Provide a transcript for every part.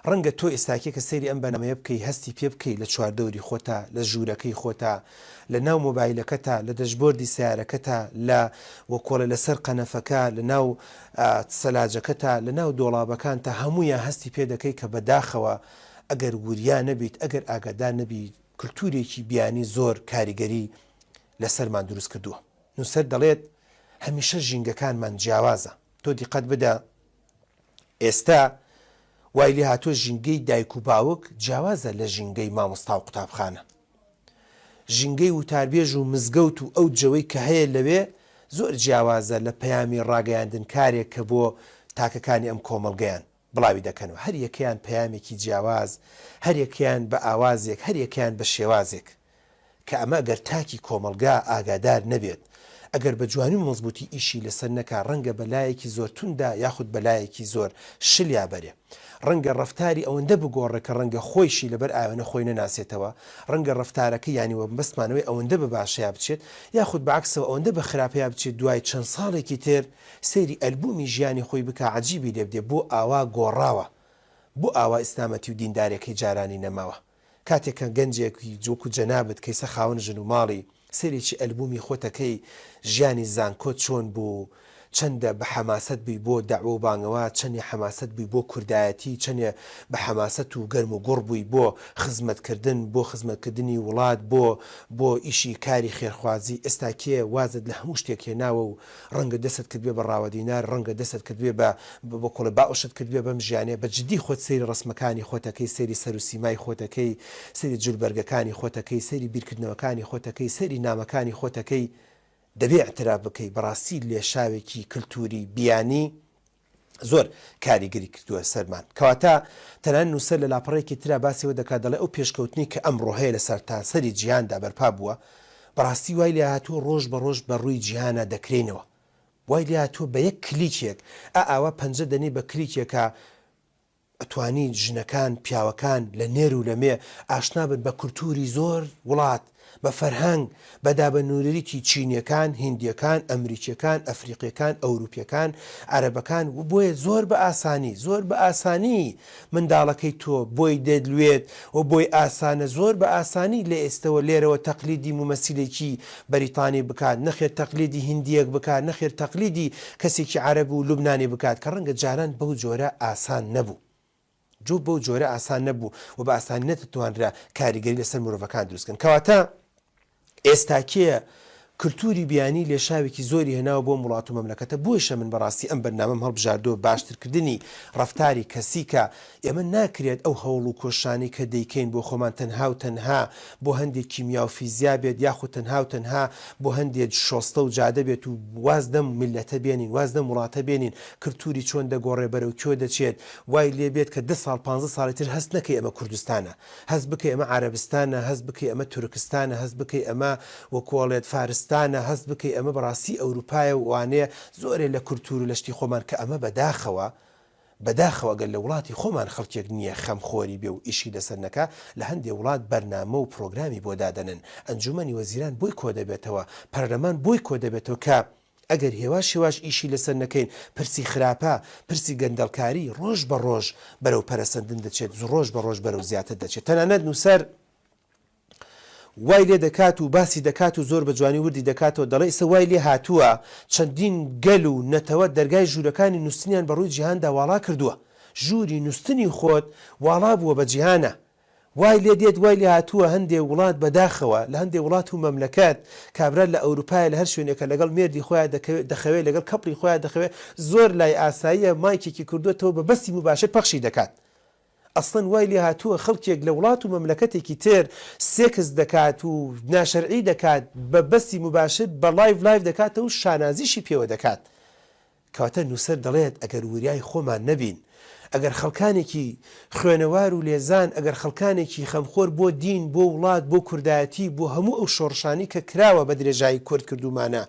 ڕەنگە تۆ ئێستاکێ کە سەیری ئەم بەنامەیە بکەی هەستی پێ بکەی لە چواردەوری خۆتا لە ژوورەکەی خۆتا لە ناو مۆبایلەکەتە لە دەشبۆردی سیارەکەتە لە وەکۆڵە لەسەر قەنەفەکە لە ناو سەلاجەکەتە لە ناو دۆڵابەکانتە هەموویان هەستی پێ دەکەی کە بەداخەوە ئەگەر وریان نەبیت ئەگەر ئاگادار نەبی کللتورێکی بیانی زۆر کاریگەری لەسەرمان دروست کردووە. نووسەر دەڵێت هەمیشە ژینگەکانمان جیاوازە. تۆ دیقەت بدە ئێستا وای لێ هاتۆ ژینگەی دایک و باوک جیاوازە لە ژینگەی مامۆستا و قوتابخانە. ژینگەی وتاربێژ و مزگەوت و ئەو جەوەی کە هەیە لەوێ زۆر جیاوازە لە پەیامی ڕاگەیاندن کارێک کە بۆ تاکەکانی ئەم کۆمەڵگەیان بڵاوی دەکەنەوە. هەر یەکەیان پەیامێکی جیاواز، هەر یەکەیان بە ئاوازێک، هەر یەکەیان بە شێوازێک کە ئەمە ئەگەر تاکی کۆمەلگا ئاگادار نەبێت، ئەگەر بە جوانی و مەزبوطی ئیشی لەسەر نەکا ڕەنگە بەلایەکی زۆر توندا یاخود بەلایەکی زۆر شلیا بەرێ. ڕەنگە ڕەفتاری ئەوەندە بگۆڕێ کە ڕەنگە خۆیشی لەبەر ئاوێنە خۆی نەناسێتەوە، ڕەنگە ڕەفتارەکە یانیوە بەستمانەوەی ئەوەندە بە باشەیە بچێت یاخود بەعکسەوە ئەوەندە بە خراپەیە بچێت دوای چەند ساڵێکی تر سەیری ئەلبومی ژیانی خۆی بکە عەجیبی لێ بدێ بۆ ئاوا گۆڕاوە، بۆ ئاوا ئیسلامەتی و دیندارێکی جارانی نەماوە. کاتێکە گەنجێکی جووک و جەنابەت کەیسە خاوەن ژن و ماڵی سەرێکی ئەلبومی خۆتەکەی ژیانی زانکۆ چۆن بوو، چەندە بە حەماست بووی بۆ دەعوە و بانگەوە، چەندی حەماست بووی بۆ کوردایەتی، چەندێ بە حەماست و گەرم و گوڕ بووی بۆ خزمەتکردن، بۆ خزمەتکردنی وڵات، بۆ ئیشی کاری خێرخوازی. ئێستا کێ وازت لە هەموو شتێک هێناوە و ڕەنگە دەست کردوێ بە ڕاوەدینار، ڕەنگە دەست کردوێ بە کۆڵە باوشت کردوێ بەم ژیانێ بە جدی خۆت سەیری ڕسمەکانی خۆتەکەی، سەیری سەر و سیمای خۆتەکەی، سەیری جولبەرگەکانی خۆتەکەی، سەیری بیرکردنەوەکانی خۆتەکەی، سەیری نامەکانی خۆتەکەی. دەبێ اعتراف بکەی بەڕاستی لێشاوێکی کللتوری بیانی زۆر کاریگەری کردووە سەرمان. کەواتە تەنان نووسەر لە لاپەڕێکی ترا باسیەوە دەکات دەڵێ ئەو پێشکەوتنی کە ئەمڕۆ هەیە لە سەرتاسەری جیهاندا بەرپا بووە، بەڕاستی وای لێ هاتووە ڕۆژ بە ڕۆژ بە ڕووی جیهانە دەکرێنەوە. وای لێ هاتووە بە یەک کلیکێک ئاوا پەنجە دەنێ بە کلیکێکە ئەتوانی ژنەکان پیاوەکان لە نێر و لەمێ ئاشنا بن بە کللتوری زۆر وڵات، بە فەرهەنگ، بەدا بە نوورریتی چینیەکان، هیندیەکان، ئەمریکیەکان، ئەفریقیەکان، ئەوروپیەکان، عەرەبەکان و بۆیە زۆر بە ئاسانی زۆر بە ئاسانی منداڵەکەی تۆ بۆی دەدلوێت و بۆی ئاسانە زۆر بە ئاسانی لە ئێستەوە لێرەوە تەقلیدی ممەسیلێکی بەریتانی بکات، نەخێر تەقلیدی هیندیەک بکات، نەخێر تەقلیدی کەسێکی عەرەب و لوبنانی بکات کە ڕەنگە جاران بەو جۆرە ئاسان نەبوو. جو بەو جۆرە ئاسان نەبوو و بە ئاسانی نەتوانرا کاریگەری لەسەر مرۆڤەکان دروستکەن. کەواتە ئێستاکێ کللتوری بیانی لێشاوێکی زۆری هێناوە بۆ وڵات و مەملەکەتە. بۆیشە من بەڕاستی ئەم بەرنامەم هەڵبژاردۆ باشترکردنی ڕەفتاری کەسیکە ئێمە ناکرێت ئەو هەوڵ و کۆشانی کە دەیکەین بۆ خۆمان تەنها و تەنها بۆ هەندێک کیمیا و فیزیا بێت یاخود تەنها و تەنها بۆ هەندێک شۆستە و جادە بێت و وازدەم میلەتە بێنین، وازدەم وڵاتە بێنین، کللتوری چۆن دەگۆڕێ بەرەو کێ دەچێت. وای لێ بێت کە 10 ساڵ 15 ساڵی تر هەست نەکەی ئەمە کوردستانە، هەست بکەی ئەمە عەرەبستانە، هەست بکەی ئەمە تورکستانە، هەست بکەی ئەمە وەکوڵێت فارستانە، هەست بکەی ئەمە بەڕاستی ئەوروپایە وانەیە زۆرێ لە کللتور و لەشتی خۆمان کە ئەمە بەداخەوە گەل لە وڵاتی خۆمان خەڵکێک نییە خەمخۆری بێ و ئیشی لەسەر نەکا. لە هەندێک وڵات بەرنامە و پرۆگرامی بۆ دادەنن، ئەنجومەنی وەزیران بۆی کۆ دەبێتەوە، پەرلەمان بۆی کۆ دەبێتەوە کە ئەگەر هێواش ئیشی لەسەر نەکەین، پرسی خراپە، پرسی گەندەڵکاری ڕۆژ بە ڕۆژ بەرەو پەرەسەندن دەچێت، ڕۆژ بە ڕۆژ بەرەو زیاتر دەچێت. تەنانەت نووسەر وای لێ دەکات و باسی دەکات و زۆر بە جوانی وردی دەکاتەوە، دەڵێ ئێستا وای لێ هاتووە چەندین گەل و نەتەوە دەرگای ژوورەکانی نووسنیان بەڕووی جیهاندا واڵا کردووە. ژووری نووسنی خۆت واڵا بووە بە جیهانە. وای لێ دێت وای لێ هاتووە هەندێک وڵات بەداخەوە لە هەندێک وڵات و مەملەکەت کابرا لە ئەوروپای لە هەر شوێنێکە لەگەڵ مێردی خۆیان دەخەوێت، لەگەڵ کەپڵی خۆیان دەخەوێت، زۆر لای ئاساییە مایکێکی کردوێتەوە بە بەستی مباشر پەخشی دەکات. ئەسڵەن وای لێ هاتووە خەڵکێک لە وڵات و مەملەکەتێکی تر سێکس دەکات و ناشەرعی دەکات بە بەستی مباشر بە لایڤ دەکاتەوە و شانازیشی پێوە دەکات. کەواتە نووسەر دەڵێت ئەگەر وریای خۆمان نەبین، ئەگەر خەڵکانێکی خوێنەوار و لێزان، ئەگەر خەڵکانێکی خەمخۆر بۆ دین، بۆ وڵات، بۆ کوردایەتی، بۆ هەموو ئەو شۆڕشانی کە کراوە بە درێژایی کورد کردومانە،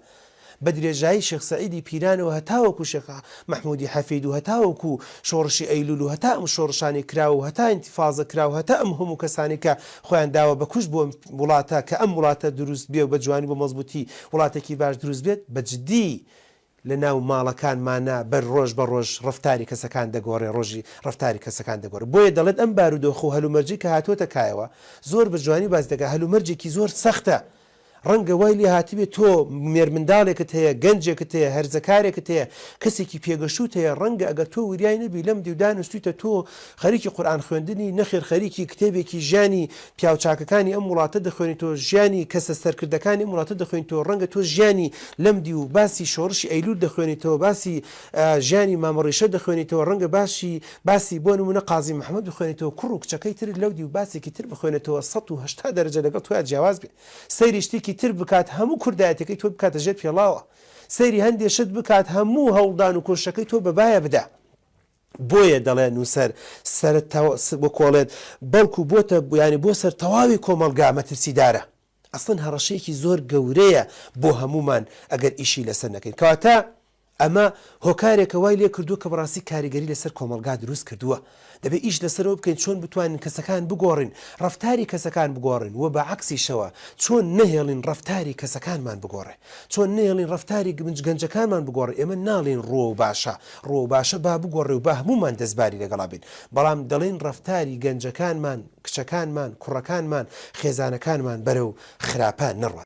بە درێژایی شێخ سەعیدی پیرانەوە هەتاوەکو شێخ مەحموودی حەفید و هەتاوەکو شۆڕشی ئەیلول و هەتا ئەم شۆڕشانی کراوە و هەتا ئینتیفاضە کراوە، هەتا ئەم هەموو کەسانی کە خۆیان داوە بەکوش بۆ وڵاتە کە ئەم وڵاتە دروست بێ و بە جوانی بە مەزبوطی وڵاتێکی باش دروست بێت، بە جدی لە ناو ماڵەکانمانە بەر ڕۆژ بە ڕۆژ ڕفتاری کەسەکان دەگۆڕێ ڕۆژی ڕفتاری کەسەکان دەگۆڕێ بۆیە دەڵێت ئەم بارودۆخ و هەلومەرجی کە هاتوۆتە کایەوە زۆر بە جوانی باز دەکە هەلومەرجێکی زۆر سەختە ڕەنگە وای لێ هاتیبێت تۆ مێرمنداڵێکت هەیە گەنجێکت هەیە هەرزەکارێکت هەیە کەسێکی پێگەشوت هەیە ڕەنگە ئەگەر تۆ وریای نەبی لەم دیودانوستیتە تۆ خەریکی قورئان خوێندنی نەخێر خەریکی کتێبێکی ژیانی پیاوچاکەکانی ئەم وڵاتە دەخوێنیتەوە ژیانی کەسە سەرکردەکانی ئەم وڵاتە دەخوێنیتەوە ڕەنگە تۆ ژیانی لەم دی و باسی شۆڕشی ئەیلول دەخوێنیتەوە باسی ژیانی مامەڕیشە دەخوێنیتەوە ڕەنگە باسی بۆ نمونە قازی محەممەد بخوێنێتەوە کوڕ و کچەکەی تر لەو دی و باسێکی تر بخوێنێتەوە 180 دەرەجە لەگەڵ تۆ جیاواز بێ سەیری شتێکی تر بکات هەموو کوردایەتەکەی تۆ بکاتە ژێر پێڵاوە سەیری هەندێشت بکات هەموو هەوڵدان و کۆشەکەی تۆ بەبایە بدا بۆیە دەڵێن و سەر بۆ کۆڵێت بەڵکو بۆتە ینی بۆ سەر تەواوی کۆمەلگا مەترسیدارە ئەسڵەن هەڕەشەیەکی زۆر گەورەیە بۆ هەمومان ئەگەر ئیشی لەسەر نەکەین کەواتە ئەمە هۆکارێکە وای لێ کردووە کە بەڕاستی کاریگەری لەسەر کۆمەلگا دروست کردووە دەبێت ئیش لەسەرەوە بکەین چۆن بتوانین کەسەکان بگۆڕین ڕفتاری کەسەکان بگۆڕین و بە عەکسیشەوە چۆن نەهێڵین ڕفتاری کەسەکانمان بگۆڕێ چۆن نێڵین ڕفتاری گەنجەکانمان بگۆڕێ ئێمە ناڵین ڕۆ و باشە با بگۆڕێ و با هەمومان دەستباری لەگەڵا بین بەڵام دەڵێن ڕفتاری گەنجەکانمان کچەکانمان کوڕەکانمان خێزانەکانمان بەرەو خراپان نەڕوات